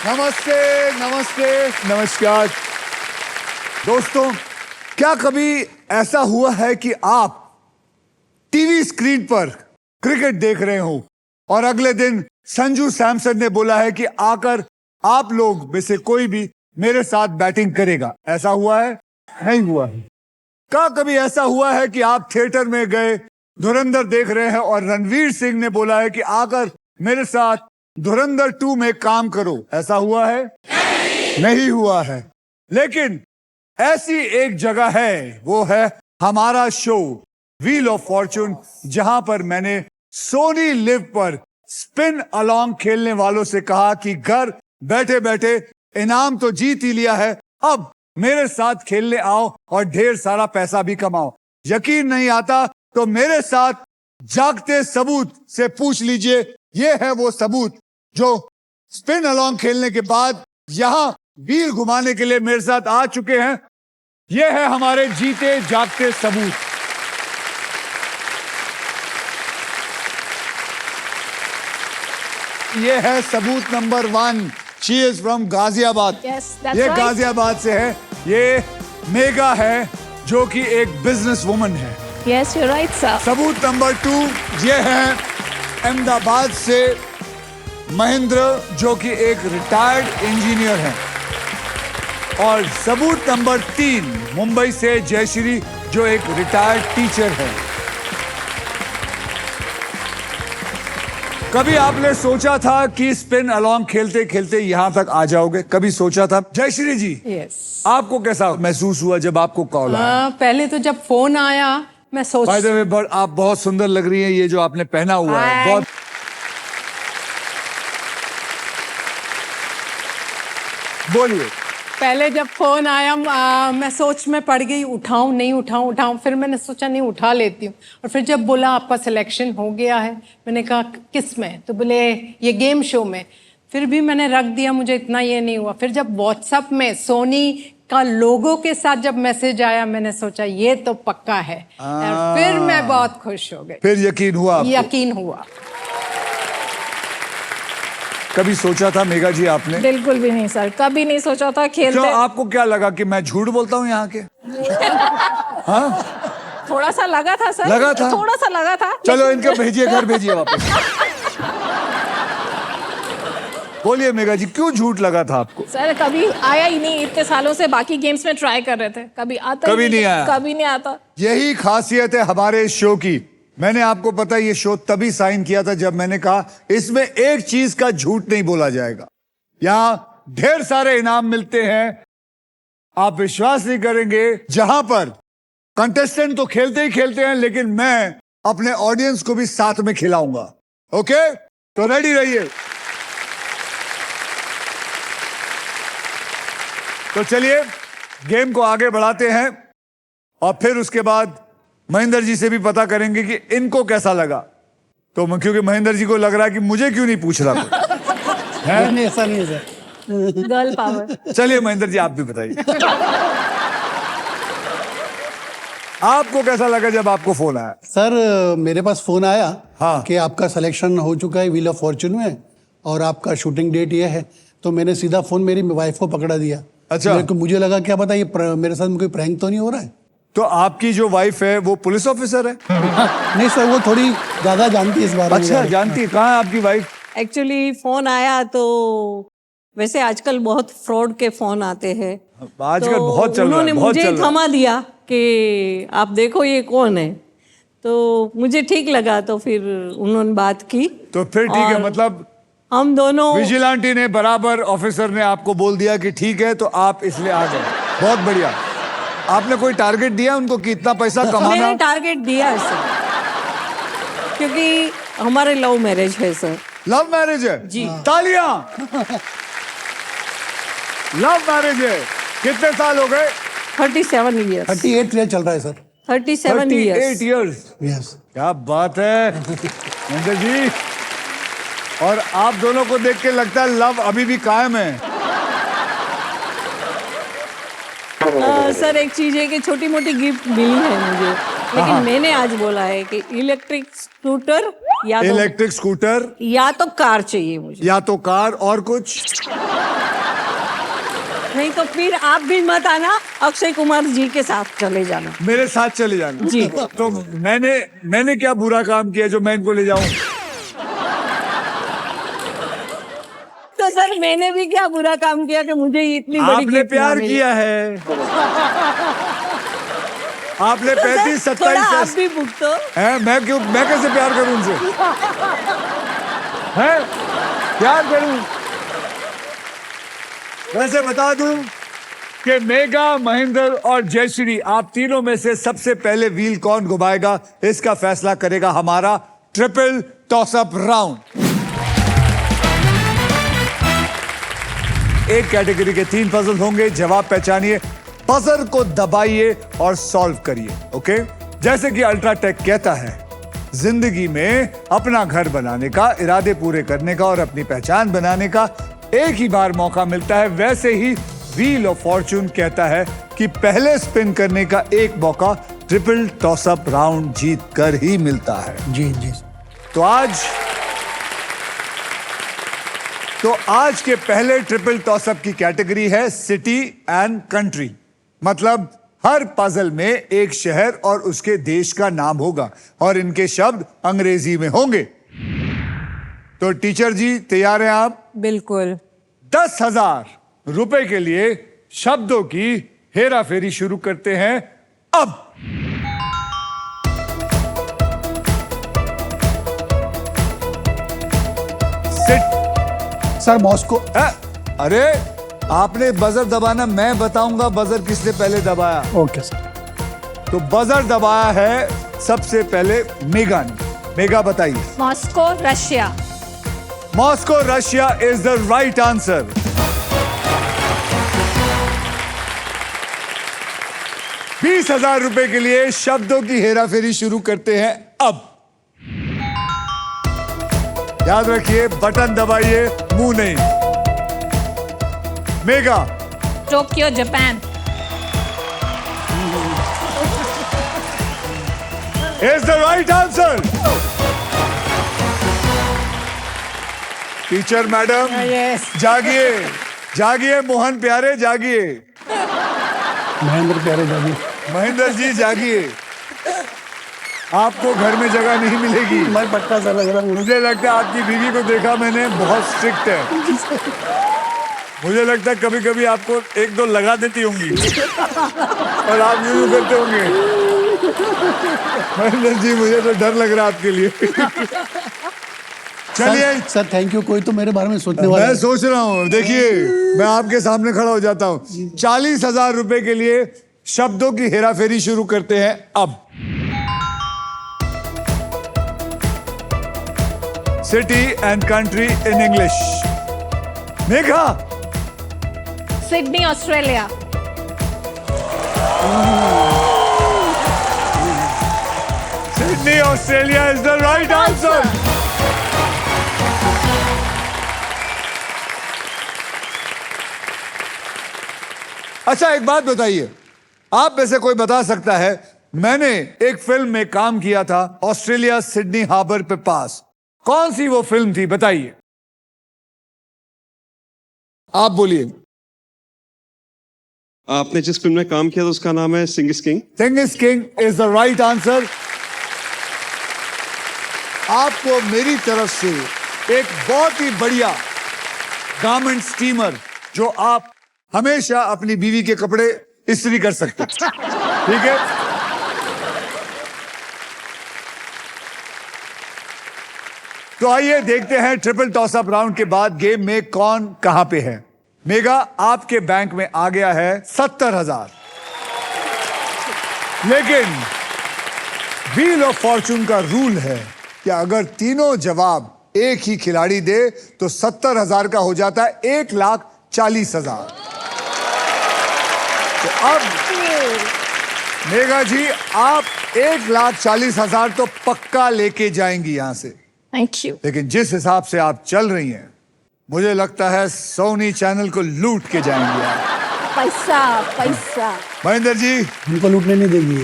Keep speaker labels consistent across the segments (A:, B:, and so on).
A: नमस्ते, नमस्ते, नमस्कार दोस्तों। क्या कभी ऐसा हुआ है कि आप टीवी स्क्रीन पर क्रिकेट देख रहे हो और अगले दिन संजू सैमसन ने बोला है कि आकर आप लोग में से कोई भी मेरे साथ बैटिंग करेगा? ऐसा हुआ है? नहीं हुआ है। क्या कभी ऐसा हुआ है कि आप थिएटर में गए, धुरंधर देख रहे हैं और रणवीर सिंह ने बोला है कि आकर मेरे साथ धुरंधर 2 में काम करो? ऐसा हुआ है? नहीं हुआ है। लेकिन ऐसी एक जगह है, वो है हमारा शो व्हील ऑफ फॉर्चून, जहां पर मैंने सोनी लिव पर स्पिन अलोंग खेलने वालों से कहा कि घर बैठे बैठे इनाम तो जीत ही लिया है, अब मेरे साथ खेलने आओ और ढेर सारा पैसा भी कमाओ। यकीन नहीं आता तो मेरे साथ जागते सबूत से पूछ लीजिए। ये है वो सबूत जो स्पिन अलोंग खेलने के बाद यहां व्हील घुमाने के लिए मेरे साथ आ चुके हैं। ये है हमारे जीते जागते सबूत। ये है सबूत number 1। She is from Ghaziabad. ये गाजियाबाद से है। ये मेगा है जो कि एक बिजनेस वुमन है।
B: Yes, you're right, sir.
A: सबूत नंबर 2 ये है अहमदाबाद से महेंद्र, जो कि एक रिटायर्ड इंजीनियर हैं। और सबूत नंबर 3 मुंबई से जयश्री, जो एक रिटायर्ड टीचर है। कभी आपने सोचा था कि स्पिन अलोंग खेलते खेलते यहां तक आ जाओगे? कभी सोचा था? जयश्री जी,
B: Yes.
A: आपको कैसा महसूस हुआ जब आपको कॉल आया?
B: पहले तो जब फोन आया मैं सोच
A: बाय द वे, आप बहुत सुंदर लग रही हैं। ये जो आपने पहना हुआ है बहुत। बोलिए।
B: पहले जब फोन आया मैं सोच में पड़ गई, उठाऊं नहीं उठाऊं। फिर मैंने सोचा नहीं, उठा लेती हूँ। और फिर जब बोला आपका सिलेक्शन हो गया है, मैंने कहा किस में? तो बोले ये गेम शो में। फिर भी मैंने रख दिया, मुझे इतना ये नहीं हुआ। फिर जब व्हाट्सएप में सोनी का लोगो के साथ जब मैसेज आया, मैंने सोचा ये तो पक्का है। और फिर मैं बहुत खुश हो गई।
A: फिर यकीन हुआ आपको?
B: यकीन हुआ।
A: कभी सोचा था मेगा जी आपने?
B: बिल्कुल भी नहीं सर, कभी नहीं सोचा था। खेलते
A: क्यों, आपको क्या लगा कि मैं झूठ बोलता हूँ यहाँ के? हाँ,
B: थोड़ा सा लगा था सर।
A: लगा था?
B: थोड़ा सा लगा था।
A: चलो इनको भेजिए, घर भेजिए वापस। बोलिए मेगा जी, क्यों झूठ लगा था आपको?
B: सर कभी आया ही नहीं, इतने सालों से बाकी गेम्स में ट्राई कर रहे थे, कभी आता
A: कभी नहीं आया।
B: कभी नहीं आता।
A: यही खासियत है हमारे इस शो की। मैंने आपको पता है ये शो तभी साइन किया था जब मैंने कहा इसमें एक चीज का झूठ नहीं बोला जाएगा। यहां ढेर सारे इनाम मिलते हैं, आप विश्वास नहीं करेंगे। जहां पर कंटेस्टेंट तो खेलते ही खेलते हैं, लेकिन मैं अपने ऑडियंस को भी साथ में खिलाऊंगा। ओके, तो रेडी रहिए। तो चलिए गेम को आगे बढ़ाते हैं और फिर उसके बाद महेंद्र जी से भी पता करेंगे कि इनको कैसा लगा। तो क्योंकि महेंद्र जी को लग रहा है कि मुझे क्यों नहीं पूछ रहा है?
C: नहीं, ऐसा नहीं है सर।
B: Girl power.
A: चलिए महेंद्र जी, आप भी बताइए। आपको कैसा लगा जब आपको फोन आया?
C: सर मेरे पास फोन आया
A: हाँ।
C: कि आपका सिलेक्शन हो चुका है व्हील ऑफ फॉर्चून में और आपका शूटिंग डेट ये है। तो मैंने सीधा फोन मेरी वाइफ को पकड़ा दिया।
A: अच्छा।
C: मुझे लगा क्या पता ये मेरे साथ कोई प्रैंक तो नहीं हो रहा है।
A: तो आपकी जो वाइफ है वो पुलिस ऑफिसर है?
C: नहीं सर, वो थोड़ी ज्यादा जानती है इस बारे में।
A: अच्छा, जानती है। कहाँ है आपकी वाइफ?
D: एक्चुअली फोन आया तो वैसे आजकल बहुत फ्रॉड के फोन आते हैं।
A: आजकल
D: तो
A: बहुत चल रहा है,
D: उन्होंने
A: बहुत
D: मुझे
A: चल रहा है।
D: थमा दिया कि आप देखो ये कौन है। तो मुझे ठीक लगा, तो फिर उन्होंने बात की।
A: तो फिर ठीक है,
D: और
A: मतलब
D: हम दोनों
A: विजिलेंटी ने बराबर, ऑफिसर ने आपको बोल दिया कि ठीक है, तो आप इसलिए आ गए। बहुत बढ़िया। आपने कोई टारगेट दिया उनको कि इतना पैसा कमाना?
D: मैंने टारगेट दिया है सर, क्योंकि हमारे लव मैरिज है सर।
A: लव मैरिज है
D: जी।
A: तालियां। लव मैरिज है। कितने साल हो गए?
D: 37 ईयर्स।
C: 38 ईयर चल रहा है सर।
D: 37 ईयर्स।
A: इयर्स।
C: यस।
A: क्या बात है मंदिर जी। और आप दोनों को देख के लगता है लव अभी भी कायम है।
D: सर एक चीज है कि छोटी मोटी गिफ्ट मिली है मुझे, लेकिन मैंने आज बोला है कि इलेक्ट्रिक स्कूटर
A: इलेक्ट्रिक स्कूटर
D: या तो कार चाहिए मुझे,
A: या तो कार, और कुछ?
D: नहीं तो फिर आप भी मत आना, अक्षय कुमार जी के साथ चले जाना।
A: मेरे साथ चले जाना
D: जी।
A: तो मैंने क्या बुरा काम किया जो मैं इनको ले जाऊं?
D: तो सर मैंने भी क्या बुरा काम किया कि मुझे इतनी बड़ी
A: आपने
D: gift ना
A: प्यार
D: मिली?
A: किया है। आपने
D: तो सर,
A: 35-27
D: थोड़ा आप भी भुगतो।
A: है। मैं कैसे प्यार करूं उनसे? है प्यार करूं? वैसे बता दूं कि मेगा, महेंद्र और जयश्री, आप तीनों में से सबसे पहले व्हील कौन घुमाएगा, इसका फैसला करेगा हमारा ट्रिपल टॉसअप राउंड। एक कैटेगरी के 3 पजल होंगे, जवाब पहचानिए, बजर को दबाइए और सॉल्व करिए। ओके, जैसे कि अल्ट्राटेक कहता है, जिंदगी में अपना घर बनाने का, इरादे पूरे करने का और अपनी पहचान बनाने का एक ही बार मौका मिलता है, वैसे ही व्हील ऑफ फॉर्चून कहता है कि पहले स्पिन करने का एक मौका ट्रिपल टॉसअप राउंड जीत कर ही मिलता है।
C: जी जी।
A: तो आज के पहले ट्रिपल टॉसअप की कैटेगरी है सिटी एंड कंट्री, मतलब हर पजल में एक शहर और उसके देश का नाम होगा और इनके शब्द अंग्रेजी में होंगे। तो टीचर जी तैयार हैं आप?
B: बिल्कुल।
A: 10,000 रुपए के लिए शब्दों की हेरा फेरी शुरू करते हैं अब।
C: Sir Moscow.
A: अरे आपने बजर दबाना, मैं बताऊंगा बजर किसने पहले दबाया।
C: Okay sir.
A: तो बजर दबाया है सबसे पहले मेगा ने। मेगा बताइए।
E: Moscow Russia.
A: Moscow Russia is the right answer. ₹20,000 के लिए शब्दों की हेराफेरी शुरू करते हैं अब। याद रखिए, बटन दबाइए, मुंह नहीं। Mega.
E: Tokyo Japan.
A: Is the right answer. Teacher madam
B: yes.
A: जागिए, जागिए मोहन प्यारे, जागिए।
C: महेंद्र प्यारे जागी।
A: महेंद्र जी जागिए, आपको घर में जगह नहीं मिलेगी।
C: मैं पक्का सा लग रहा हूँ।
A: मुझे लगता है आपकी बीवी को देखा मैंने, बहुत स्ट्रिक्ट है। मुझे लगता है कभी कभी आपको 1-2 लगा देती होंगी और आप यूं करते होंगे। महेंद्र जी मुझे तो डर लग रहा है आपके लिए। चलिए
C: सर थैंक यू। कोई तो मेरे बारे में सोचने वाला
A: मैं
C: है।
A: सोच रहा हूँ, देखिए मैं आपके सामने खड़ा हो जाता हूँ। 40,000 रुपए के लिए शब्दों की हेराफेरी शुरू करते हैं अब। City and country in English. Megha.
E: Sydney Australia.
A: Sydney Australia is the right answer. अच्छा एक बात बताइए, आप में से कोई बता सकता है, मैंने एक फिल्म में काम किया था ऑस्ट्रेलिया सिडनी हार्बर पे पास, कौन सी वो फिल्म थी बताइए। आप बोलिए।
F: आपने जिस फिल्म में काम किया था उसका नाम है Singh is king.
A: Singh is king is the right answer. आपको मेरी तरफ से एक बहुत ही बढ़िया गारमेंट स्टीमर, जो आप हमेशा अपनी बीवी के कपड़े इस्त्री कर सकते हैं, ठीक है। तो आइए देखते हैं ट्रिपल टॉसअप राउंड के बाद गेम में कौन कहां पे है। मेगा, आपके बैंक में आ गया है 70,000, लेकिन व्हील ऑफ फॉर्चून का रूल है कि अगर तीनों जवाब एक ही खिलाड़ी दे तो 70,000 का हो जाता है 1,40,000। तो अब मेगा जी आप 1,40,000 तो पक्का लेके जाएंगी यहां से,
E: थैंक यू।
A: लेकिन जिस हिसाब से आप चल रही हैं मुझे लगता है सोनी चैनल को लूट के जाएंगे आप।
E: पैसा पैसा
A: महेंद्र जी,
C: उनको लूटने नहीं देगी।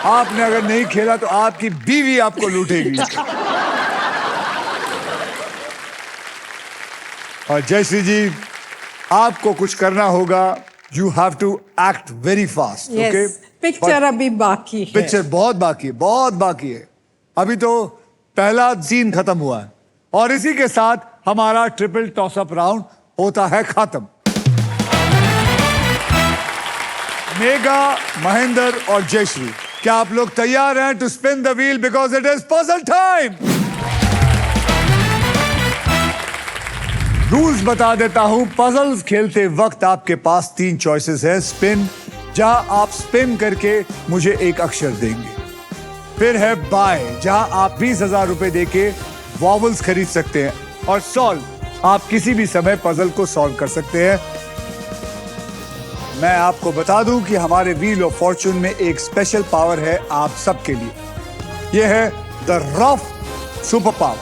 A: आपने अगर नहीं खेला तो आपकी बीवी आपको लूटेगी। और जयश्री जी, आपको कुछ करना होगा। You have to act very fast. Okay,
B: picture अभी बाकी है।
A: पिक्चर बहुत बाकी है, बहुत बाकी है। अभी तो पहला सीन खत्म हुआ है और इसी के साथ हमारा ट्रिपल टॉसअप राउंड होता है खत्म। मेगा, महेंद्र और जयश्री, क्या आप लोग तैयार हैं to spin the wheel because it is puzzle time? Rules बता देता हूं। पजल्स खेलते वक्त आपके पास 3 चॉइसेस है। स्पिन, जहां आप स्पिन करके मुझे एक अक्षर देंगे। फिर है बाय, जहां आप 20,000 रुपए देके वॉवल्स खरीद सकते हैं। और सॉल्व, आप किसी भी समय पजल को सॉल्व कर सकते हैं। मैं आपको बता दूं कि हमारे व्हील ऑफ फॉर्चून में एक स्पेशल पावर है आप सबके लिए। यह है द रफ सुपर पावर।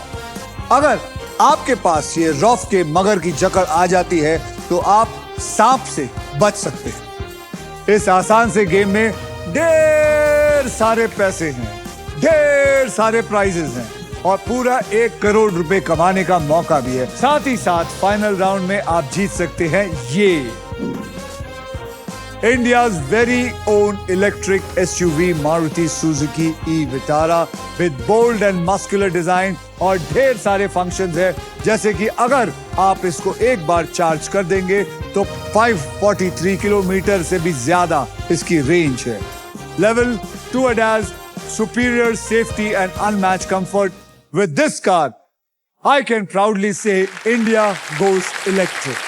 A: अगर आपके पास ये रफ के मगर की जकड़ आ जाती है तो आप सांप से बच सकते हैं। इस आसान से गेम में ढेर सारे पैसे हैं, ढेर सारे प्राइजेस हैं और पूरा 1 करोड़ रुपए कमाने का मौका भी है। साथ ही साथ फाइनल राउंड में आप जीत सकते हैं ये India's very own electric SUV Maruti Suzuki e-Vitara with bold and muscular design और ढेर सारे फंक्शंस है, जैसे कि अगर आप इसको एक बार चार्ज कर देंगे तो 543 किलोमीटर से भी ज्यादा इसकी रेंज है। Level 2 ADAS, superior safety and unmatched comfort. With this car, I can proudly say India goes electric.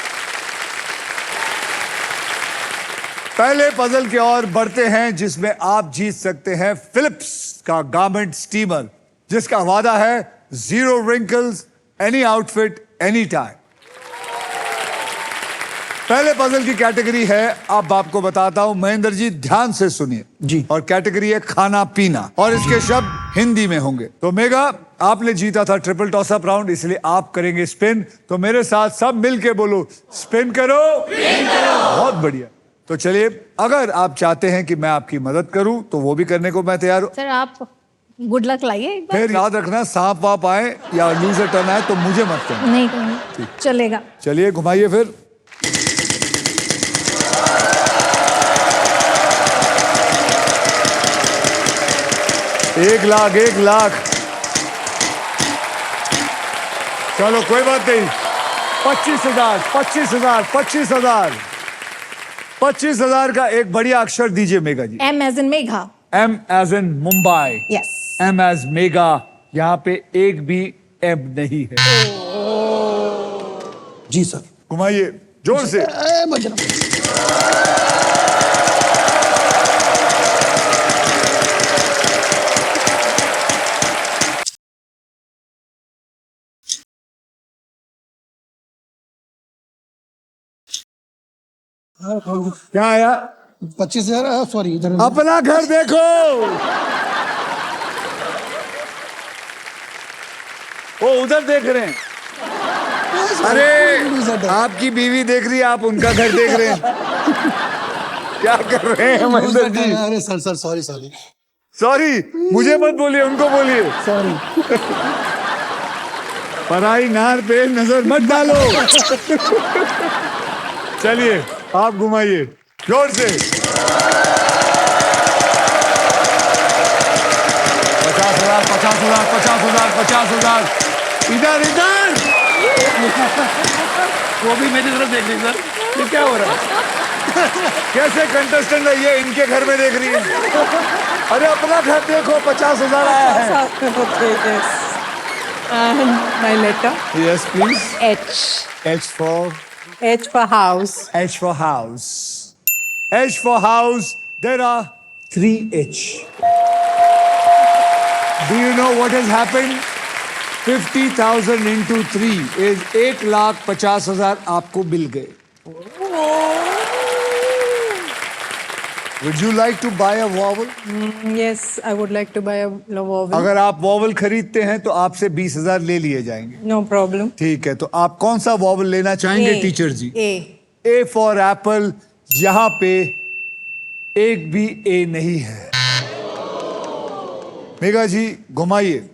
A: पहले पजल की ओर बढ़ते हैं, जिसमें आप जीत सकते हैं फिलिप्स का गारमेंट स्टीमर, जिसका वादा है 0 wrinkles, any outfit, any time. पहले पजल की कैटेगरी है, अब आपको बताता हूं। महेंद्र जी, ध्यान से सुनिए
C: जी।
A: और कैटेगरी है खाना पीना और इसके शब्द हिंदी में होंगे। तो मेगा, आपने जीता था ट्रिपल टॉसअप राउंड, इसलिए आप करेंगे स्पिन। तो मेरे साथ सब मिलके बोलो, स्पिन करो। बहुत बढ़िया। तो चलिए, अगर आप चाहते हैं कि मैं आपकी मदद करूं तो वो भी करने को मैं तैयार हूं।
E: सर आप गुड लक लाइए एक बार।
A: फिर याद रखना, सांप वाप आए या लूजर टर्न आए तो मुझे मत कहना।
E: नहीं चलेगा।
A: चलिए, घुमाइए फिर। एक लाख। चलो कोई बात नहीं। 25,000 का एक बढ़िया अक्षर दीजिए mega ji.
E: M as in Megha.
A: M as in Mumbai.
E: Yes.
A: M as mega. यहाँ पे एक भी M नहीं है।
C: जी सर।
A: घुमाइए जोर से। क्या आया?
C: 25,000। सॉरी, इधर
A: अपना घर देखो। वो उधर देख रहे हैं। अरे आपकी बीवी देख रही है, आप उनका घर देख रहे हैं। क्या कर रहे हैं महेंद्र जी?
C: अरे सर सॉरी।
A: सॉरी, मुझे मत बोलिए, उनको बोलिए।
C: सॉरी।
A: पराई नार पे नजर मत डालो। चलिए, आप घुमाइए जोर से। 50,000। इधर
C: वो भी मेरी तरफ देख रही सर।
A: ये क्या हो रहा है? कैसे कंटेस्टेंट है ये, इनके घर में देख रही है? अरे अपना घर देखो, 50,000 आया है।
B: And my letter.
A: Yes, please.
B: H.
A: H for
B: house.
A: H for house. H for house. There are 3 H. Do you know what has happened? 50,000 into 3 is 1,50,000 आपको मिल गए। Would you like to buy a vowel?
B: Yes, I would like to buy a vowel.
A: अगर आप vowel खरीदते हैं तो आपसे 20,000 ले लिए जाएंगे।
B: No problem.
A: ठीक है, तो आप कौन सा वॉवल लेना चाहेंगे
B: A.
A: Teacher ji?
B: A.
A: A for apple, यहां पे एक भी ए नहीं है। मेघा जी घुमाइए।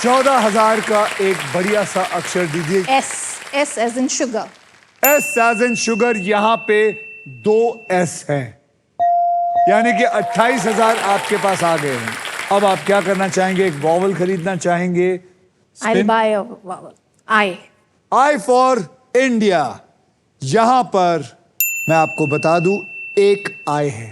A: चौदह 14,000 का एक बढ़िया सा अक्षर दीजिए।
E: S, S as in sugar.
A: S as in sugar, यहां पे 2 एस है, यानी कि 28,000 आपके पास आ गए हैं। अब आप क्या करना चाहेंगे? एक वॉवल खरीदना चाहेंगे?
E: I'll buy a vowel. I.
A: I for India, यहां पर मैं आपको बता दूं एक आई है।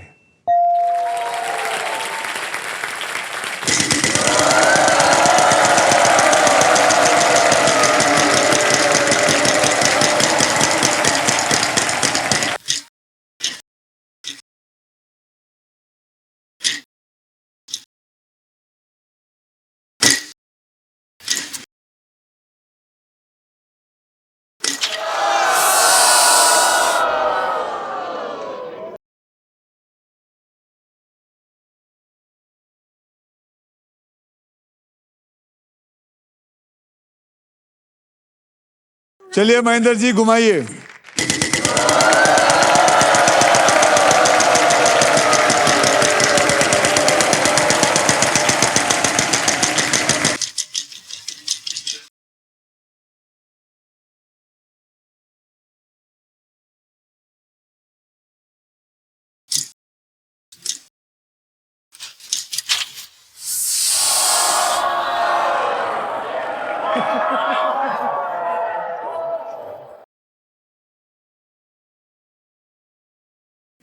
A: चलिए महेंद्र जी घुमाइए।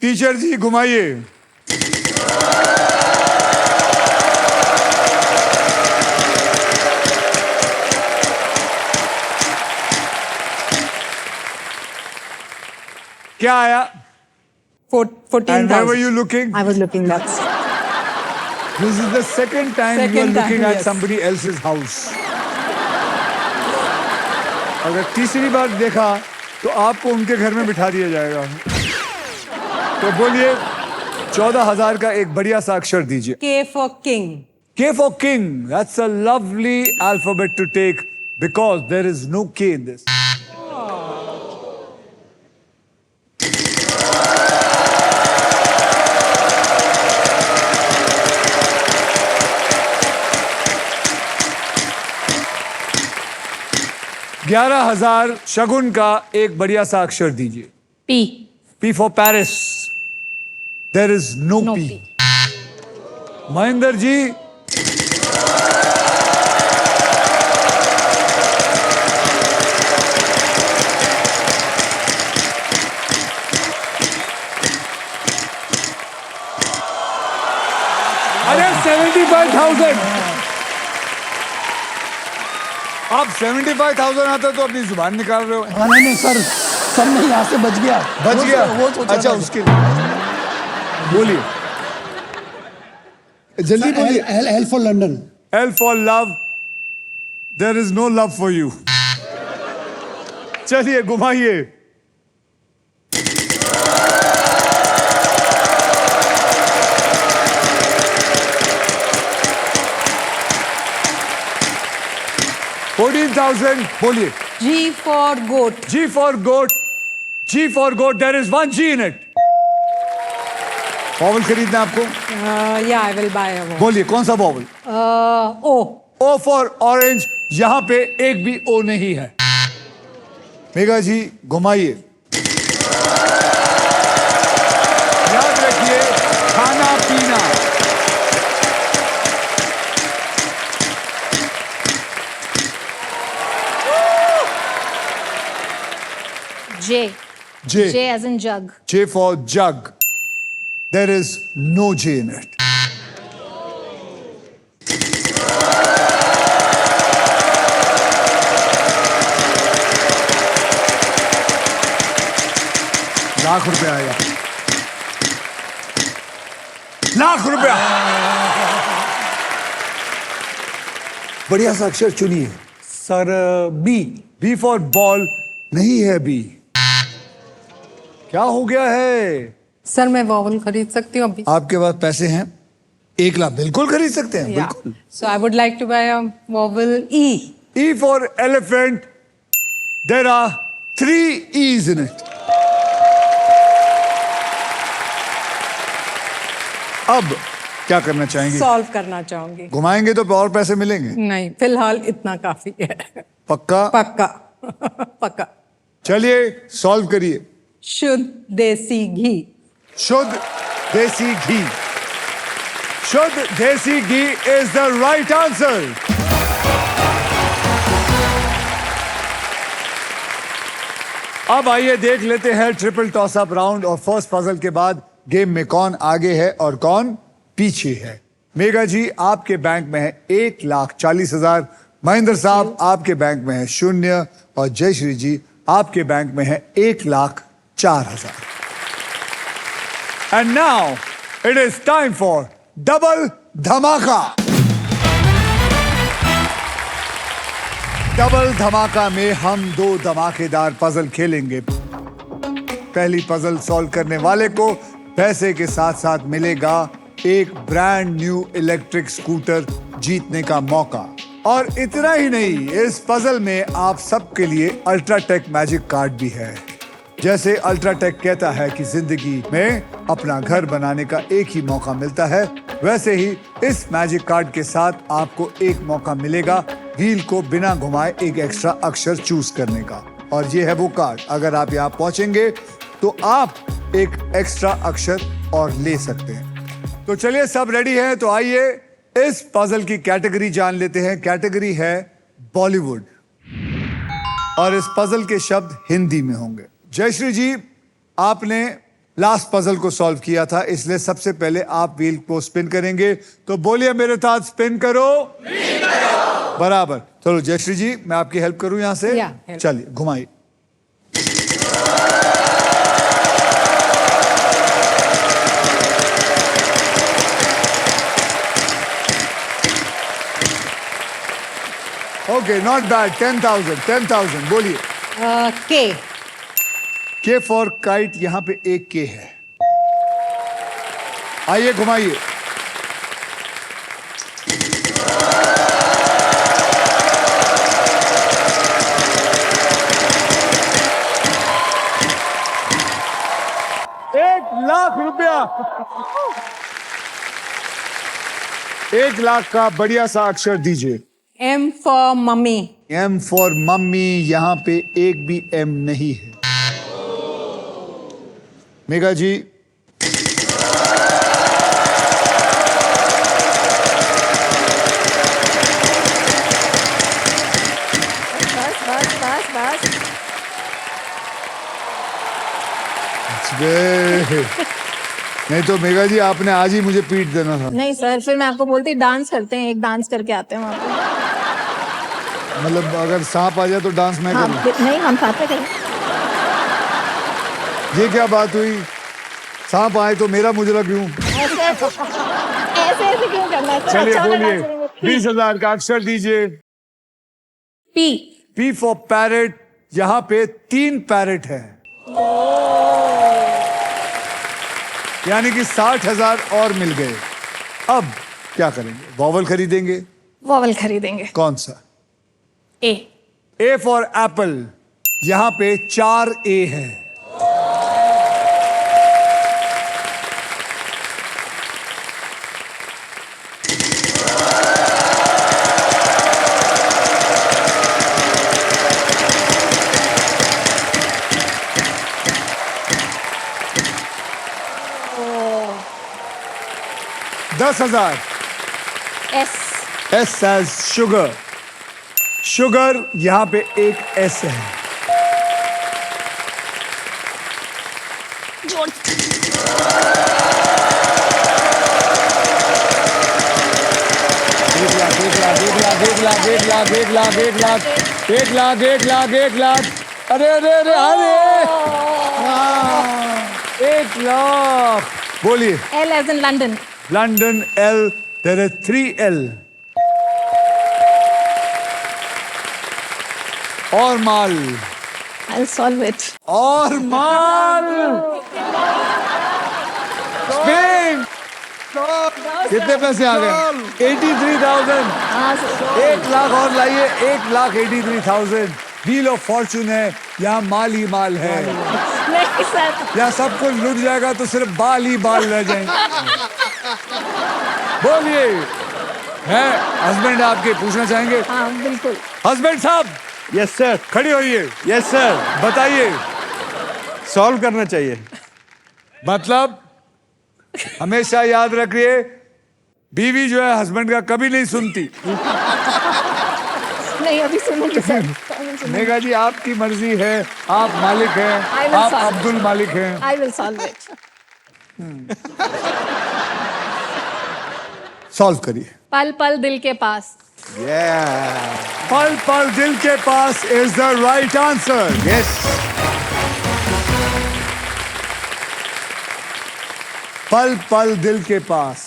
A: टीचर जी घुमाइए। क्या आया?
B: 14,000.
A: And where were you looking?
B: I was looking that.
A: This is the second time you are
B: Second time,
A: looking at
B: yes.
A: somebody else's house. अगर तीसरी बार देखा तो आपको उनके घर में बिठा दिया जाएगा। तो बोलिए 14,000 का एक बढ़िया सा अक्षर दीजिए।
B: K for king.
A: K for king. That's a lovely alphabet to take because there is no K in this. ग्यारह 11,000 शगुन का एक बढ़िया सा अक्षर दीजिए।
E: P.
A: P for Paris. There is no
E: No
A: P.
E: P.
A: Mahendra ji अरे 75,000। आप 75,000 आता तो अपनी जुबान निकाल रहे हो।
C: हाँ नहीं सर, सर नहीं, यहाँ से बच गया।
A: बच गया?
C: वो सोचा
A: अच्छा
C: था।
A: उसके लिए बोलिए, जल्दी बोलिए।
C: L for London.
A: L for love. There is no love for you. चलिए घुमाइए। $14,000 बोलिए।
B: G for goat.
A: G for goat. G for goat. There is one G in it. Vowel खरीदना आपको?
B: Yeah, I will buy a vowel.
A: बोलिए कौन सा vowel?
B: O.
A: O for orange. यहां पे एक भी O नहीं है। मेघा जी घुमाइए। याद रखिए खाना पीना।
E: J.
A: J.
E: J as in jug.
A: J for jug. There is no J in it. Lakh रुपया आया। लाख रुपया। बढ़िया सा अक्षर चुनिए।
C: Sir B.
A: B for ball नहीं है बी। क्या हो गया है?
B: सर मैं वॉवल खरीद सकती हूँ अभी?
A: आपके पास पैसे हैं 1 लाख, बिल्कुल खरीद सकते हैं, बिल्कुल।
B: So I would like to buy a vowel E.
A: E for elephant. There are 3 E's in it. अब क्या करना चाहेंगे?
B: सॉल्व करना चाहूंगी।
A: घुमाएंगे तो और पैसे मिलेंगे?
B: नहीं, फिलहाल इतना काफी है।
A: पक्का?
B: पक्का। पक्का।
A: चलिए सॉल्व करिए।
B: शुद्ध देसी घी।
A: शुद्ध देसी घी। शुद्ध देसी घी इज द राइट आंसर। अब आइए देख लेते हैं ट्रिपल टॉस अप राउंड और फर्स्ट पजल के बाद गेम में कौन आगे है और कौन पीछे है। मेघा जी आपके बैंक में है 1,40,000, महेंद्र साहब आपके बैंक में है 0 और जयश्री जी आपके बैंक में है 1,04,000। And now it is time for double धमाका। डबल धमाका में हम 2 धमाकेदार पजल खेलेंगे। पहली पजल सॉल्व करने वाले को पैसे के साथ साथ मिलेगा एक ब्रांड न्यू इलेक्ट्रिक स्कूटर जीतने का मौका। और इतना ही नहीं, इस पजल में आप सबके लिए अल्ट्राटेक मैजिक कार्ड भी है। जैसे अल्ट्राटेक कहता है कि जिंदगी में अपना घर बनाने का एक ही मौका मिलता है, वैसे ही इस मैजिक कार्ड के साथ आपको एक मौका मिलेगा व्हील को बिना घुमाए एक एक्स्ट्रा अक्षर चूज करने का। और ये है वो कार्ड, अगर आप यहाँ पहुंचेंगे तो आप एक एक्स्ट्रा अक्षर और ले सकते हैं। तो चलिए सब रेडी हैं, तो आइए इस पजल की कैटेगरी जान लेते हैं। कैटेगरी है बॉलीवुड और इस पजल के शब्द हिंदी में होंगे। जयश्री जी आपने लास्ट पजल को सॉल्व किया था, इसलिए सबसे पहले आप व्हील को स्पिन करेंगे। तो बोलिए मेरे साथ, स्पिन करो। बराबर। चलो जयश्री जी मैं आपकी हेल्प करूं यहां से। चलिए घुमाइए। Okay not bad. 10,000 बोलिए। के फॉर काइट, यहां पे एक के है। आइए घुमाइए। ₹1,00,000 1 लाख का बढ़िया सा अक्षर दीजिए।
B: M for mummy.
A: M for mummy, यहां पे एक भी M नहीं है। मेघा जी
E: बस।
A: नहीं तो मेघा जी आपने आज ही मुझे पीट देना था।
E: नहीं सर, फिर मैं आपको बोलती डांस करते हैं, एक डांस करके आते हैं वहाँ पे।
A: मतलब अगर सांप आ जाए तो डांस मैं करूं?
E: नहीं, हम साथ में करें।
A: ये क्या बात हुई? सांप आए तो मेरा मुजरा क्यों?
E: ऐसे क्यों करना है?
A: चलिए बोलिए। 20,000 का अक्षर दीजिए।
E: पी।
A: पी फॉर पैरेट, यहाँ पे 3 पैरेट है, यानी कि 60,000 और मिल गए। अब क्या करेंगे? वॉवल खरीदेंगे।
E: वॉवल खरीदेंगे।
A: कौन सा?
E: ए।
A: ए फॉर एप्पल, यहां पे 4 ए है। $10,000।
E: S.
A: S as sugar. Sugar, यहां पे एक एस है।
E: जोड़।
A: एक लाख। अरे 1 लाख। बोलिए।
E: L as in London.
A: London, L, there are 3 L। और माल,
E: I'll solve it.
A: और माल। स्पिन। कितने पैसे आ गए? 83,000।
E: हाँ सर।
A: 1 लाख और लाइए, 1,83,000। व्हील ऑफ फॉर्चून है, यहाँ माल ही माल है।
E: नहीं सर।
A: यहाँ सब कुछ लुट जाएगा तो सिर्फ बाल ही बाल रह जाएंगे। बोलिए, है हस्बैंड आपके पूछना चाहेंगे?
E: हाँ बिल्कुल।
A: हस्बैंड साहब,
F: यस सर,
A: खड़ी होइए,
F: यस सर।
A: बताइए।
F: सॉल्व करना चाहिए।
A: मतलब हमेशा याद रखिए, बीवी जो है हस्बैंड का कभी नहीं सुनती।
E: नहीं अभी सुनूंगी सर। अभी सुनूंगी।
A: मेघा जी, आपकी मर्जी है, आप मालिक हैं,
E: I will
A: आप
E: solve.
A: अब्दुल मालिक हैं।
E: I will solve it.
A: Solve करिए।
E: पल पल दिल के पास।
A: पल Pal Dil Ke Paas is the right answer.
F: Yes.
A: Pal Pal Dil Ke Paas,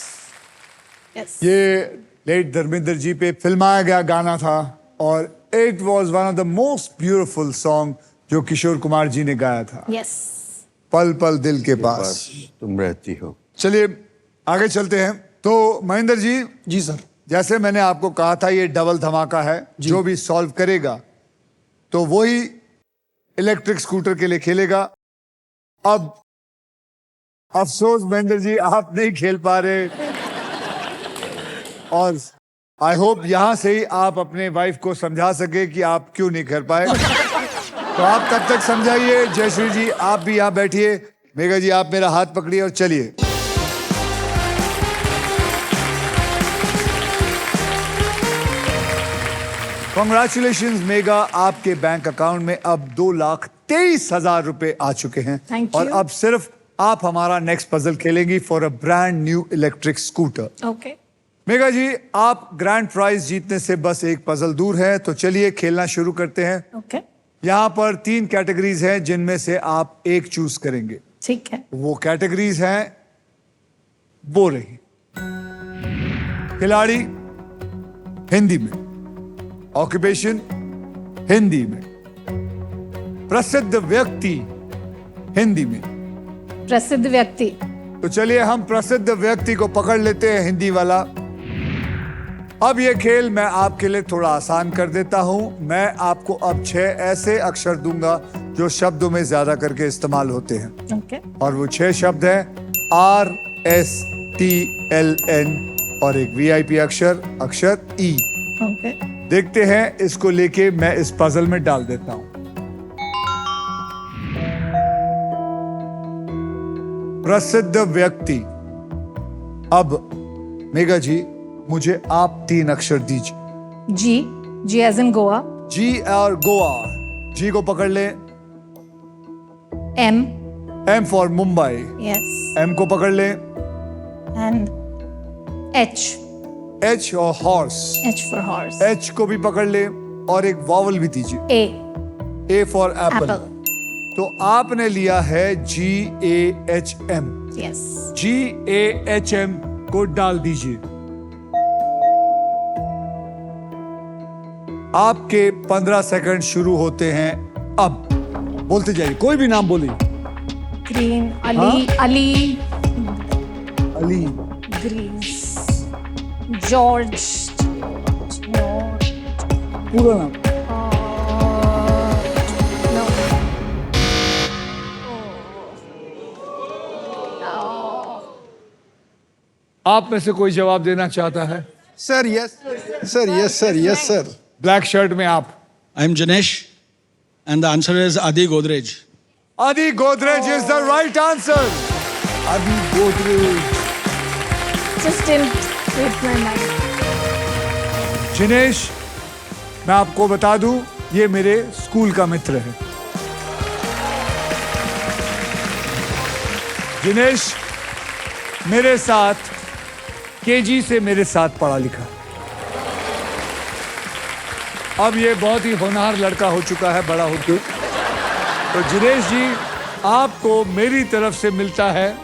E: Yes.
A: ये लेट धर्मेंद्र जी पे फिल्माया गया गाना था और it was one of the most beautiful song जो किशोर कुमार जी ने गाया था।
E: Yes.
A: पल पल दिल के पास।
F: तुम रहती हो।
A: चलिए आगे चलते हैं। तो महेंद्र जी,
C: जी सर।
A: जैसे मैंने आपको कहा था, ये डबल धमाका है। जो भी सॉल्व करेगा तो वही इलेक्ट्रिक स्कूटर के लिए खेलेगा। अब अफसोस महेंद्र जी, आप नहीं खेल पा रहे, और आई होप यहां से ही आप अपने वाइफ को समझा सके कि आप क्यों नहीं कर पाए। तो आप तब तक समझाइए। जयश्री जी, आप भी यहाँ बैठिए। मेघा जी, आप मेरा हाथ पकड़िए और चलिए। कॉन्ग्रेचुलेशन मेगा, आपके बैंक अकाउंट में अब 2,23,000 रुपए आ चुके हैं।
E: Thank
A: और
E: you.
A: अब सिर्फ आप हमारा नेक्स्ट पजल खेलेंगी for a brand new electric scooter.
E: Okay.
A: Megha ji, आप ग्रैंड प्राइज जीतने से बस एक पजल दूर है, तो चलिए खेलना शुरू करते हैं।
E: Okay.
A: यहाँ पर 3 कैटेगरीज हैं जिनमें से आप एक चूज करेंगे।
E: ठीक है।
A: वो कैटेगरीज हैं वो रही। खिलाड़ी हिंदी में, ऑक्यूपेशन हिंदी में, प्रसिद्ध व्यक्ति हिंदी में।
E: प्रसिद्ध व्यक्ति।
A: तो चलिए हम प्रसिद्ध व्यक्ति को पकड़ लेते हैं, हिंदी वाला। अब ये खेल मैं आपके लिए थोड़ा आसान कर देता हूं। मैं आपको अब 6 ऐसे अक्षर दूंगा जो शब्दों में ज्यादा करके इस्तेमाल होते हैं।
E: Okay.
A: और वो 6 शब्द हैं RSTLN और एक VIP अक्षर, अक्षर E।
E: Okay.
A: देखते हैं, इसको लेके मैं इस पजल में डाल देता हूं। प्रसिद्ध व्यक्ति। अब मेघा जी, मुझे आप 3 अक्षर दीजिए।
E: G. G as in Goa.
A: जी और गोवा। जी को पकड़ ले।
E: M.
A: M for Mumbai.
E: Yes.
A: M को पकड़ ले।
E: And H.
A: H और horse.
E: H for horse.
A: H को भी पकड़ ले और एक वॉवल भी दीजिए।
E: A.
A: A for Apple.
E: Apple.
A: तो आपने लिया है GAHM।
E: Yes.
A: GAHM को डाल दीजिए। आपके 15 सेकंड शुरू होते हैं अब। बोलते जाइए, कोई भी नाम बोलिए।
E: Green. Ali. Ali.
A: Ali,
E: Greece. George.
A: पूरा नाम।
E: No.
A: आप में से कोई जवाब देना चाहता है?
G: Sir, yes. Sir, yes, sir, yes, sir.
A: Black shirt में आप।
H: I'm Janesh, and the answer is Adi Godrej.
A: Adi Godrej is the right answer. Adi Godrej.
E: Just didn't hit my mind.
A: Jinesh, मैं आपको बता दूं, ये मेरे स्कूल का मित्र है। जिनेश मेरे साथ केजी से मेरे साथ पढ़ा लिखा। अब ये बहुत ही होनहार लड़का हो चुका है बड़ा होकर। तो जिनेश जी, आपको मेरी तरफ से मिलता है।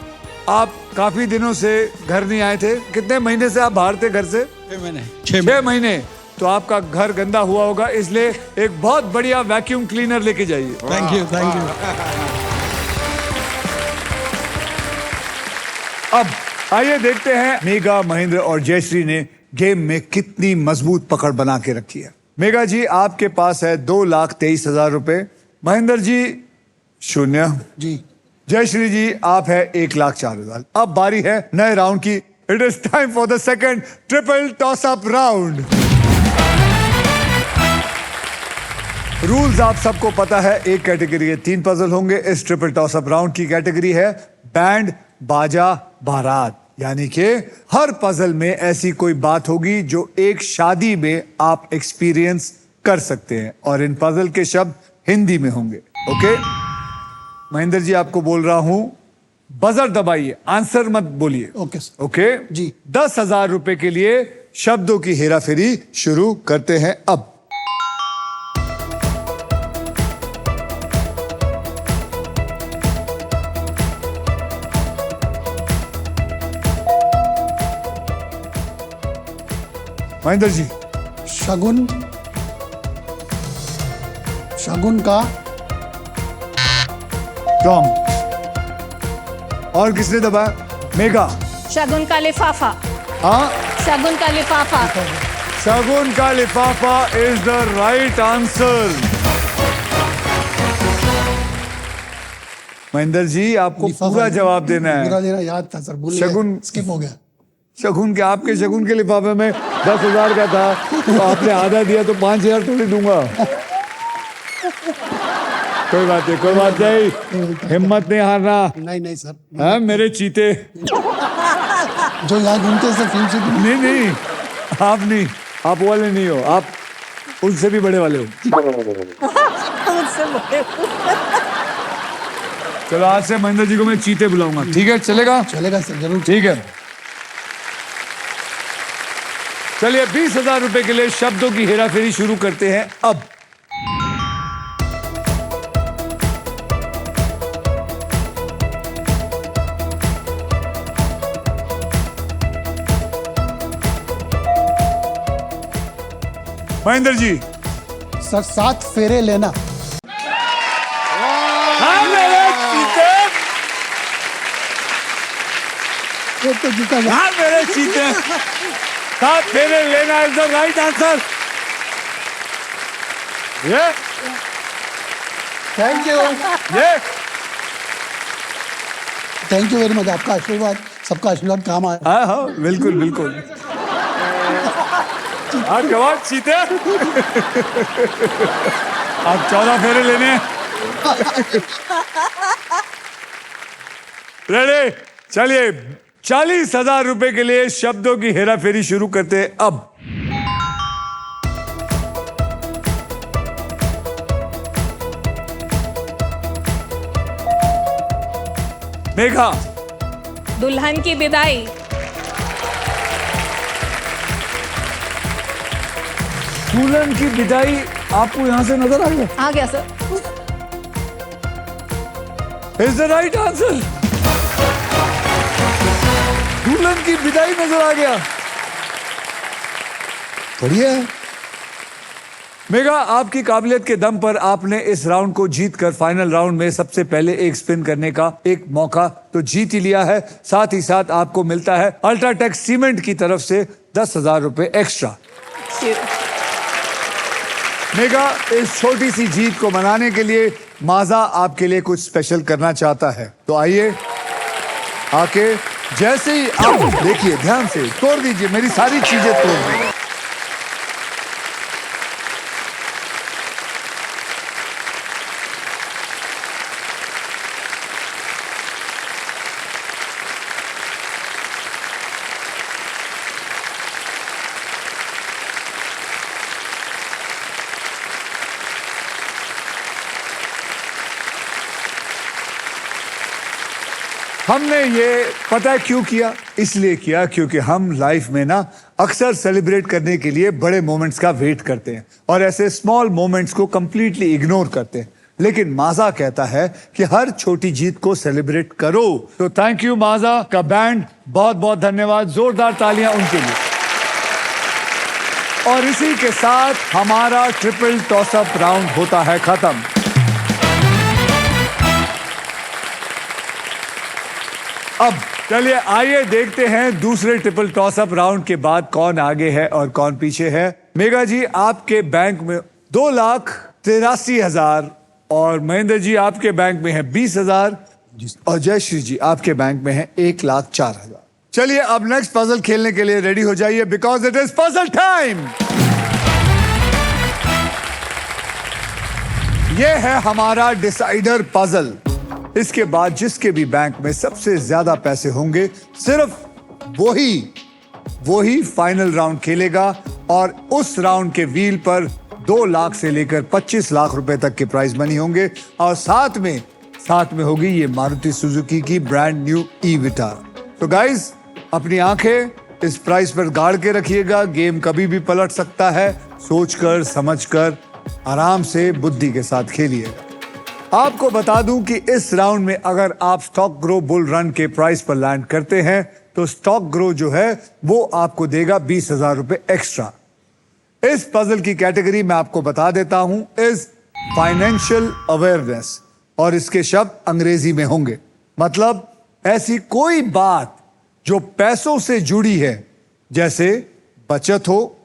A: आप काफी दिनों से घर नहीं आए थे। कितने महीने से आप बाहर थे घर से?
H: 6 महीने।
A: 6 महीने। तो आपका घर गंदा हुआ होगा, इसलिए एक बहुत बढ़िया वैक्यूम क्लीनर लेके जाइए।
C: Thank you, thank you.
A: अब आइए देखते हैं मेघा, महेंद्र और जयश्री ने गेम में कितनी मजबूत पकड़ बना के रखी है। मेघा जी, आपके पास है 2,23,000 रुपए। महेंद्र जी 0
C: जी।
A: जयश्री जी आप है 1,04,000। अब बारी है नए राउंड की। It is time for the second triple toss up round. Rules आप सबको पता है, एक कैटेगरी के 3 पजल होंगे। इस ट्रिपल टॉस अप राउंड की कैटेगरी है बैंड बाजा बारात, यानी कि हर पजल में ऐसी कोई बात होगी जो एक शादी में आप एक्सपीरियंस कर सकते हैं, और इन पजल के शब्द हिंदी में होंगे। ओके महेंद्र जी, आपको बोल रहा हूं, बजर दबाइए, आंसर मत बोलिए।
C: Okay sir.
A: ओके
C: जी।
A: 10,000 रुपए के लिए शब्दों की हेराफेरी शुरू करते हैं अब। महेंद्र जी।
C: शगुन, शगुन का
A: टॉम। और किसने दबाया? मेघा।
E: शगुन का लिफाफा।
A: हाँ,
E: शगुन का लिफाफा।
A: शगुन का लिफाफा is the right answer. Mahendra ji, आपको
C: लिफाफा
A: पूरा जवाब देना
C: पूरा
A: है।
C: देना याद था सर, भूल
A: शगुन-
C: स्किप हो गया।
A: शगुन के, आपके शगुन के लिफाफे में 10,000 का था, तो आपने आधा दिया, तो 5,000 थोड़ी दूंगा। कोई बात नहीं, कोई बात नहीं, हिम्मत नहीं हारना।
C: नहीं नहीं सर,
A: हाँ मेरे चीते।
C: जो यहाँ घूमते हैं सर फिल्म सिटी।
A: नहीं नहीं, आप नहीं, आप वो वाले नहीं हो, आप उनसे भी बड़े वाले हो। चलो आज से महेंद्र जी को मैं चीते बुलाऊंगा, ठीक है? चलेगा?
C: चलेगा सर, जरूर।
A: ठीक है। चलिए 20,000 रुपए के लिए शब्दों की हेराफेरी शुरू करते हैं अब। महेंद्र जी।
C: सर 7 फेरे लेना।
A: हाँ मेरे चीते,
C: वो तो जीता गया।
A: हाँ मेरे चीते, 7 फेरे लेना इज द राइट आंसर। ये
C: थैंक यू,
A: ये
C: थैंक यू वेरी मच। आपका आशीर्वाद, सबका आशीर्वाद काम आया।
A: हाँ हाँ बिल्कुल बिल्कुल। हाँ जवाब चीते, आप 14 फेरे लेने। रेडी? चलिए 40,000 रुपए के लिए शब्दों की हेराफेरी शुरू करते हैं अब। मेघा।
E: दुल्हन की विदाई।
A: दुल्हन की विदाई आपको यहां से नजर आ गया?
E: आ गया sir.
A: Is the right answer. दुल्हन की विदाई नजर आ गया। बढ़िया है। मेघा, आपकी काबिलियत के दम पर आपने इस राउंड को जीतकर फाइनल राउंड में सबसे पहले एक स्पिन करने का एक मौका तो जीत ही लिया है। साथ ही साथ आपको मिलता है अल्ट्राटेक सीमेंट की तरफ से 10,000 रुपए एक्स्ट्रा। मेघा, इस छोटी सी जीत को मनाने के लिए माजा आपके लिए कुछ स्पेशल करना चाहता है, तो आइए आके जैसे ही आप देखिए, ध्यान से तोड़ दीजिए, मेरी सारी चीजें तोड़ दीजिए। हमने ये पता है क्यों किया? इसलिए किया क्योंकि हम लाइफ में ना अक्सर सेलिब्रेट करने के लिए बड़े मोमेंट्स का वेट करते हैं और ऐसे स्मॉल मोमेंट्स को कंप्लीटली इग्नोर करते हैं, लेकिन माजा कहता है कि हर छोटी जीत को सेलिब्रेट करो। तो थैंक यू माजा का बैंड, बहुत बहुत धन्यवाद, जोरदार तालियां उनके लिए। और इसी के साथ हमारा ट्रिपल टॉसअप राउंड होता है खत्म। अब चलिए आइए देखते हैं दूसरे ट्रिपल टॉसअप राउंड के बाद कौन आगे है और कौन पीछे है। मेघा जी आपके बैंक में 2,83,000 और महेंद्र जी आपके बैंक में है 20,000 और जयश्री जी आपके बैंक में है 1,04,000। चलिए अब नेक्स्ट पजल खेलने के लिए रेडी हो जाइए because it is puzzle time. ये है हमारा डिसाइडर पजल। इसके बाद जिसके भी बैंक में सबसे ज्यादा पैसे होंगे सिर्फ वही फाइनल राउंड खेलेगा और उस राउंड के व्हील पर 2 लाख से लेकर 25 लाख रुपए तक के प्राइज मनी होंगे और साथ में होगी ये मारुति सुजुकी की ब्रांड न्यू ई-विटा। तो गाइज अपनी आंखें इस प्राइस पर गाड़ के रखिएगा। गेम कभी भी पलट सकता है। सोचकर समझकर आराम से बुद्धि के साथ खेलिएगा। आपको बता दूं कि इस राउंड में अगर आप स्टॉक ग्रो बुल रन के प्राइस पर लैंड करते हैं तो स्टॉक ग्रो जो है वो आपको देगा 20,000 रुपए एक्स्ट्रा। इस पजल की कैटेगरी मैं आपको बता देता हूं इज फाइनेंशियल अवेयरनेस और इसके शब्द अंग्रेजी में होंगे। मतलब ऐसी कोई बात जो पैसों से जुड़ी है, जैसे बचत हो,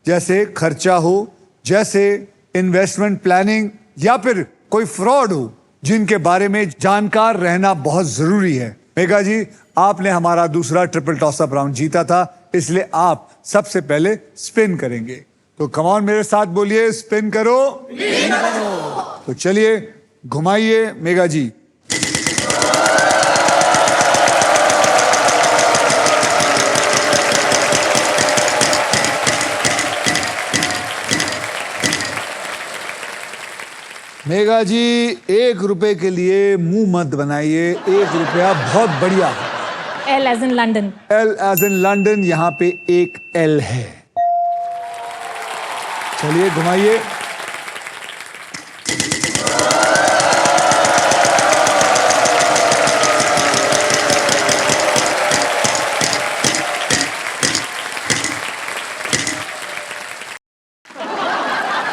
A: जैसे खर्चा हो, जैसे इन्वेस्टमेंट प्लानिंग या फिर कोई फ्रॉड हो, जिनके बारे में जानकार रहना बहुत जरूरी है। मेघा जी आपने हमारा दूसरा ट्रिपल टॉसअप राउंड जीता था, इसलिए आप सबसे पहले स्पिन करेंगे। तो कम ऑन मेरे साथ बोलिए स्पिन करो। तो चलिए घुमाइए मेघा जी। मेघा जी 1 रुपए के लिए मुंह मत बनाइए। 1 रुपया बहुत बढ़िया है।
E: L as in London.
A: L as in London, यहाँ पे एक L है। चलिए घुमाइए।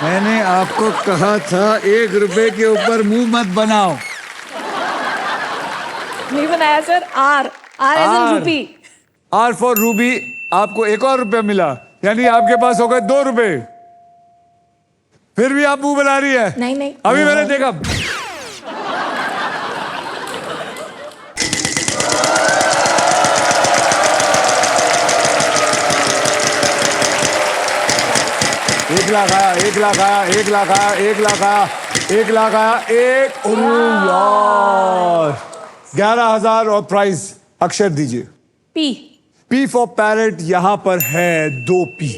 A: मैंने आपको कहा था 1 रुपए के ऊपर मुंह मत बनाओ।
E: नहीं बनाया sir. R as in
A: R.
E: rupee.
A: R for Ruby. आपको 1 और रुपया मिला, यानी आपके पास हो गए 2 रुपए। फिर भी आप मुंह बना रही है।
E: नहीं।
A: अभी मैंने देखा। एक लाख आया, 1 लाख आया, 1 लाख आया, 1 लाख आया, 1 लाख आया, 1 यार 11,000 और प्राइस अक्षर दीजिए।
E: P.
A: P फॉर पैरेट यहां पर है 2P।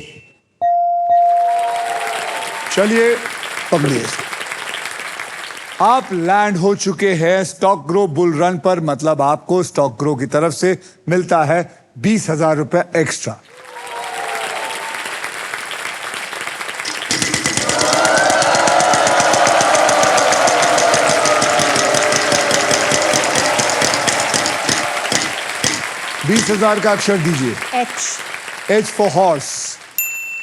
A: चलिए पकड़िए। आप लैंड हो चुके हैं स्टॉक ग्रो बुल रन पर। मतलब आपको स्टॉक ग्रो की तरफ से मिलता है 20,000 रुपए एक्स्ट्रा। $20,000 का अक्षर दीजिए।
E: H.
A: H for horse.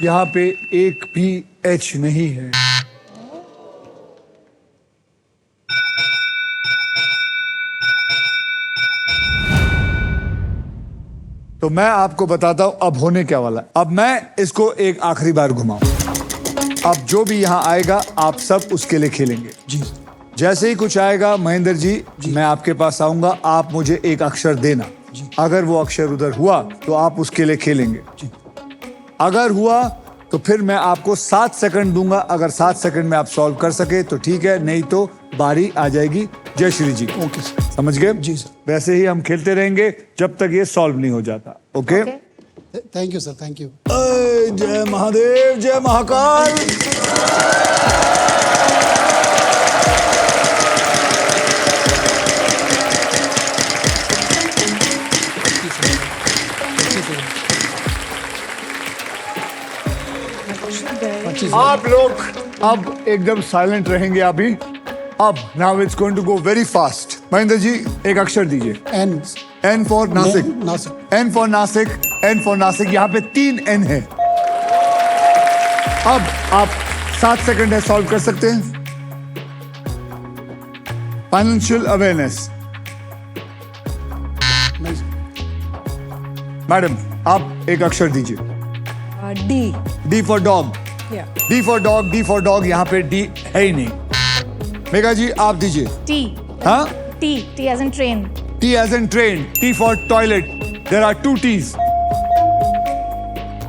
A: यहां पे एक भी H नहीं है। तो मैं आपको बताता हूं अब होने क्या वाला है। अब मैं इसको एक आखिरी बार घुमाऊं। अब जो भी यहां आएगा आप सब उसके लिए खेलेंगे।
C: जी
A: जैसे ही कुछ आएगा महेंद्र जी मैं आपके पास आऊंगा, आप मुझे एक अक्षर देना। अगर वो अक्षर उधर हुआ तो आप उसके लिए खेलेंगे। अगर हुआ तो फिर मैं आपको 7 सेकंड दूंगा। अगर 7 सेकंड में आप सॉल्व कर सके तो ठीक है, नहीं तो बारी आ जाएगी जयश्री जी।
C: Okay sir.
A: समझ गए?
C: जी सर।
A: वैसे ही हम खेलते रहेंगे जब तक ये सॉल्व नहीं हो जाता। Okay?
C: Thank you sir, thank you.
A: जय महादेव, जय महाकाल। आप लोग अब एकदम साइलेंट रहेंगे अभी। अब now it's going to go very fast. Mahendra ji एक अक्षर दीजिए।
C: N.
A: N for Nasik.
C: Nasik.
A: N for Nasik. N for Nasik. यहाँ पे 3 N है। अब आप 7 सेकंड है, सॉल्व कर सकते हैं। Financial awareness. मैडम आप एक अक्षर दीजिए।
B: D.
A: D for dog.
B: Yeah.
A: D for dog, D for dog, यहाँ पे डी है ही नहीं। मेघा जी आप दीजिए।
E: T.
A: हाँ,
E: T. T as in train.
A: T as in train, T for toilet. There are 2 T's।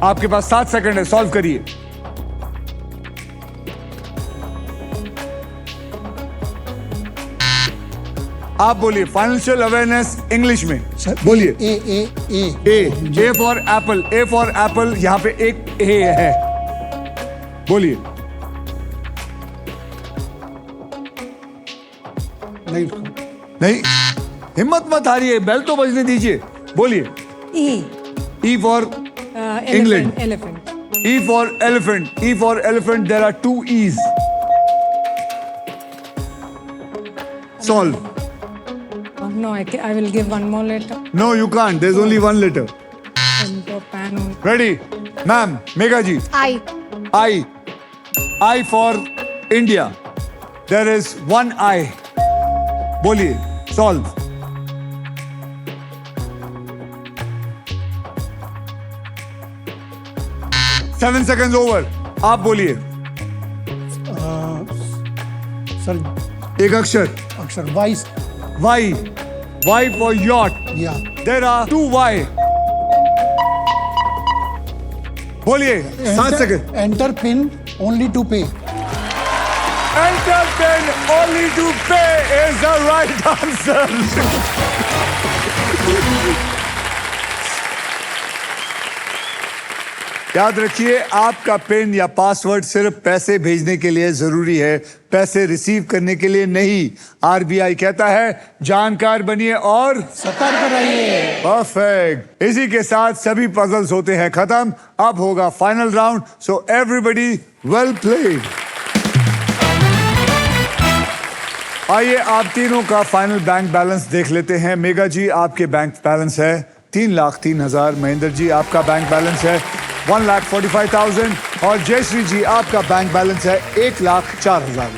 A: आपके पास 7 सेकंड है, सॉल्व करिए। आप बोलिए फाइनेंशियल अवेयरनेस इंग्लिश में बोलिए। ए for Apple, A for Apple, यहाँ पे एक ए है, बोलिए। नहीं, हिम्मत मत हारिए, बेल तो बजने दीजिए, बोलिए।
B: E.
A: E for
B: Elephant. Elephant.
A: E for elephant. E for elephant. There are 2 E's. Solve.
B: No, I will give one more letter.
A: No, you can't. There's only one letter.
B: And the pan on.
A: Ready? Ma'am, Megha ji.
E: I.
A: I. I for India. There is one I. बोलिए. Solve. Seven seconds over. आप बोलिए.
C: Sir
A: एक अक्षर.
C: Vice
A: Y. Y for yacht.
C: या
A: There are 2 Y. बोलिए. 7 सेकंड.
C: Enter pin only to pay.
A: Enter pin only to pay is the right answer. याद रखिए, आपका पिन या पासवर्ड सिर्फ पैसे भेजने के लिए जरूरी है, पैसे रिसीव करने के लिए नहीं। आरबीआई कहता है जानकार बनिए और
C: सतर्क कराइए।
A: परफेक्ट। इसी के साथ सभी पजल्स होते हैं खत्म। अब होगा final round, so everybody well played. आइए आप तीनों का फाइनल बैंक बैलेंस देख लेते हैं। मेघा जी आपके बैंक बैलेंस है 3,03,000। महेंद्र जी आपका बैंक बैलेंस है 1,45,000 और जयश्री जी आपका बैंक बैलेंस है 1,04,000।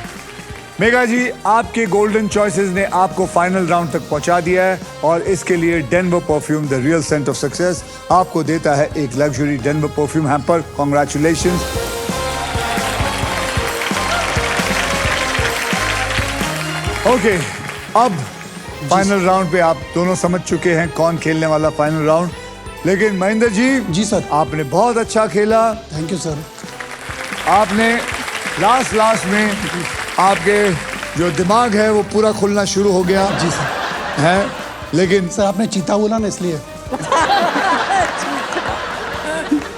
A: मेघा जी आपके गोल्डन चॉइसेस ने आपको फाइनल राउंड तक पहुंचा दिया है और इसके लिए Denver perfume the real scent of success आपको देता है एक luxury Denver perfume hamper. Congratulations. Okay, अब फाइनल राउंड पे आप दोनों समझ चुके हैं कौन खेलने वाला फाइनल राउंड। लेकिन महेंद्र जी
C: सर
A: आपने बहुत अच्छा खेला।
C: Thank you sir.
A: आपने लास्ट में आपके जो दिमाग है वो पूरा खुलना शुरू हो गया।
C: जी सर।
A: है, लेकिन
C: सर आपने चीता बोला ना इसलिए।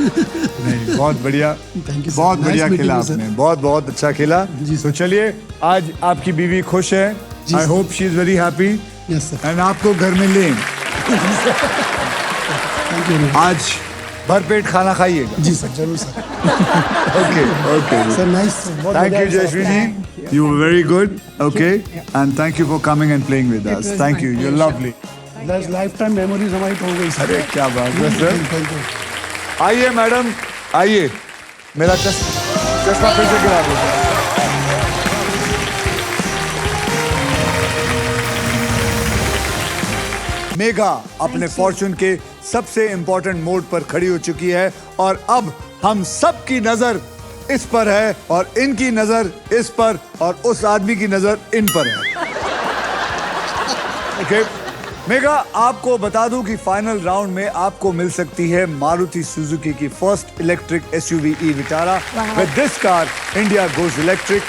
A: नहीं, बहुत बढ़िया।
C: Thank you, sir.
A: बहुत
C: Nice
A: बढ़िया
C: meeting
A: खेला
C: you, sir.
A: आपने, बहुत अच्छा खेला। तो चलिए, आज आपकी बीवी खुश है। I hope she is very happy.
C: Yes sir.
A: And आपको घर में लें।
C: Thank you.
A: आज भरपेट खाना खाइएगा।
C: जी सर, जरूर sir.
A: Okay
C: sir nice.
A: Thank you Jayashree ji, you were very good. Okay, and thank you for coming and playing with us. Thank you, you are lovely.
C: Lifetime memories हमारी हो गई sir.
A: अरे क्या बात है सर।
C: Thank you.
A: आइए madam, आइए। मेरा चश्मा फिर से गिरा दो। मेघा अपने फॉर्चून के सबसे इंपॉर्टेंट मोड पर खड़ी हो चुकी है और अब हम सब की नजर इस पर है और इनकी नजर इस पर और उस आदमी की नजर इन पर है। ओके, मेघा आपको बता दूं कि फाइनल राउंड में आपको मिल सकती है मारुति सुजुकी की first electric SUV e Vitara. With this car India goes electric.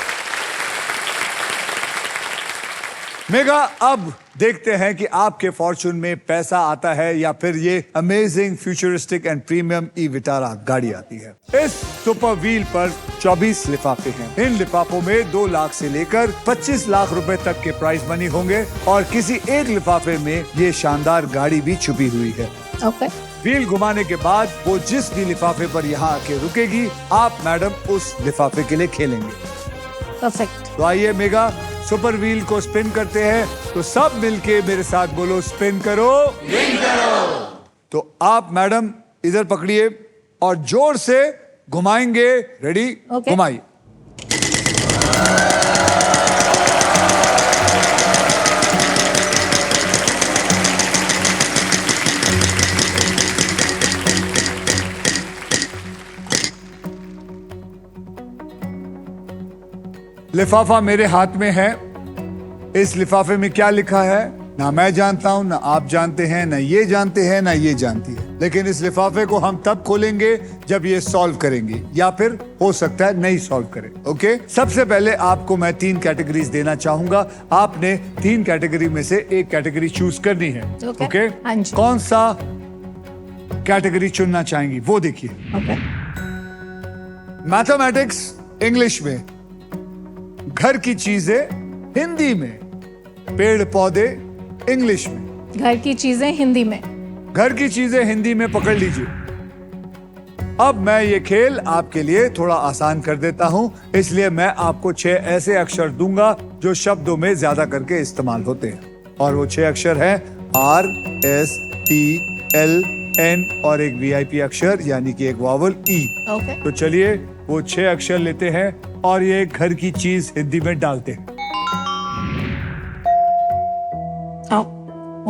A: Megha अब देखते हैं कि आपके फॉर्चून में पैसा आता है या फिर ये amazing futuristic and premium e Vitara गाड़ी आती है। इस सुपर व्हील पर 24 लिफाफे हैं। इन लिफाफों में 2 लाख से लेकर 25 लाख रुपए तक के प्राइस मनी होंगे और किसी एक लिफाफे में ये शानदार गाड़ी भी छुपी हुई है।
E: Okay.
A: व्हील घुमाने के बाद वो जिस भी लिफाफे पर यहाँ आके रुकेगी, आप मैडम उस लिफाफे के लिए खेलेंगे।
E: Perfect.
A: तो आइए मेगा सुपर व्हील को स्पिन करते हैं। तो सब मिलके मेरे साथ बोलो स्पिन करो। तो आप मैडम इधर पकड़िए और जोर से घुमाएंगे। रेडी?
E: Okay.
A: घुमाइए। लिफाफा मेरे हाथ में है। इस लिफाफे में क्या लिखा है ना मैं जानता हूं, ना आप जानते हैं, ना ये जानते हैं, ना ये जानती है। लेकिन इस लिफाफे को हम तब खोलेंगे जब ये सॉल्व करेंगे, या फिर हो सकता है नहीं सॉल्व करें। ओके, सबसे पहले आपको मैं 3 कैटेगरीज देना चाहूंगा। आपने 3 कैटेगरी में से एक कैटेगरी चूज करनी है।
E: Okay.
A: ओके,
E: हाँ जी।
A: कौन सा कैटेगरी चुनना चाहेंगी वो देखिए।
E: ओके
A: मैथमेटिक्स इंग्लिश में, घर की चीजें हिंदी में, पेड़ पौधे इंग्लिश में।
E: घर की चीजें हिंदी में।
A: घर की चीजें हिंदी में पकड़ लीजिए। अब मैं ये खेल आपके लिए थोड़ा आसान कर देता हूं, इसलिए मैं आपको 6 ऐसे अक्षर दूंगा जो शब्दों में ज्यादा करके इस्तेमाल होते हैं। और वो 6 अक्षर हैं RSTLN और एक VIP अक्षर यानी कि एक वावल E।
E: ओके
A: तो चलिए वो 6 अक्षर लेते हैं और ये घर की चीज हिंदी में डालते हैं।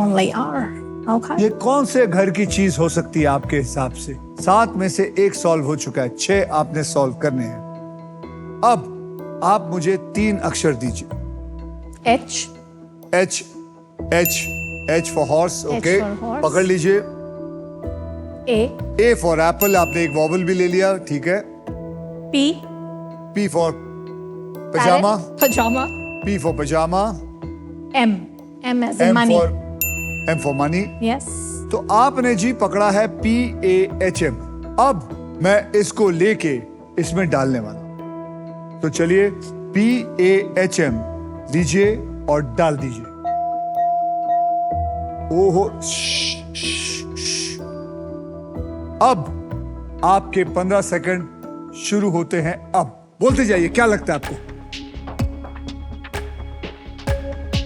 E: Only are. ओके
A: ये कौन से घर की चीज हो सकती है आपके हिसाब से? 7 में से 1 सॉल्व हो चुका है, 6 आपने सॉल्व करने हैं। अब आप मुझे 3 अक्षर दीजिए।
E: H
A: H for horse. Okay,
E: for horse.
A: पकड़ लीजिए।
E: A
A: A फॉर एप्पल, आपने एक वॉवल भी ले लिया, ठीक है।
E: P
A: P for pyjama,
E: pyjama.
A: P for pyjama,
E: M as in money।
A: M for money.
E: Yes
A: तो आपने जी पकड़ा है PAHM। अब मैं इसको लेके इसमें डालने वाला हूं। तो चलिए PAHM लीजिए और डाल दीजिए। ओहो, अब आपके 15 सेकंड शुरू होते हैं। अब बोलते जाइए, क्या लगता है आपको?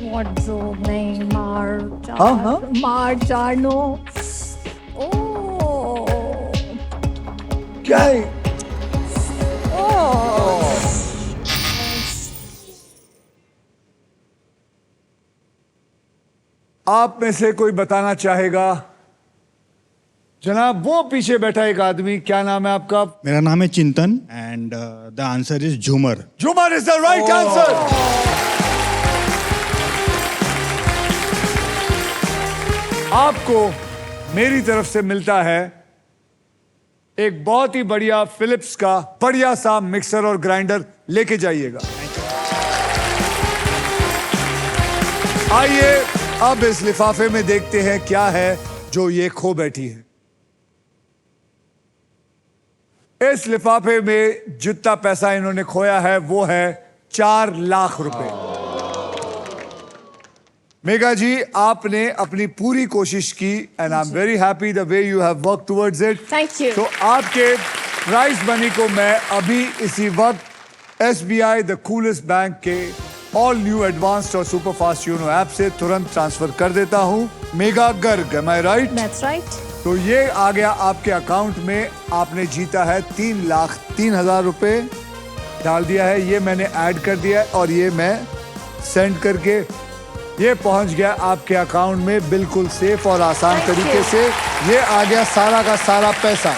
E: वार्डरोब नहीं,
A: हाँ।
E: मार्जानो। ओ
A: क्या है? आप में से कोई बताना चाहेगा? जनाब, वो पीछे बैठा एक आदमी, क्या नाम है आपका?
H: मेरा नाम है चिंतन एंड द आंसर इज झूमर.
A: झूमर इज द राइट आंसर। आपको मेरी तरफ से मिलता है एक बहुत ही बढ़िया फिलिप्स का बढ़िया सा मिक्सर और ग्राइंडर, लेके जाइएगा। आइए अब इस लिफाफे में देखते हैं क्या है जो ये खो बैठी है। इस लिफाफे में जितना पैसा इन्होंने खोया है वो है 4 लाख रुपए। मेगा जी, आपने अपनी पूरी कोशिश की and I am very happy the way you have work towards it.
E: Thank you.
A: तो आपके प्राइज मनी को मैं अभी इसी वक्त SBI द कूलेस्ट बैंक के ऑल न्यू एडवांस्ड और सुपर फास्ट यूनो ऐप से तुरंत ट्रांसफर कर देता हूं। Megha Garg, am I right?
E: That's right.
A: तो ये आ गया आपके अकाउंट में। आपने जीता है 3,03,000 रुपए, डाल दिया है, ये मैंने ऐड कर दिया है और ये मैं सेंड करके ये पहुंच गया आपके अकाउंट में बिल्कुल सेफ और आसान तरीके से। ये आ गया सारा का सारा पैसा।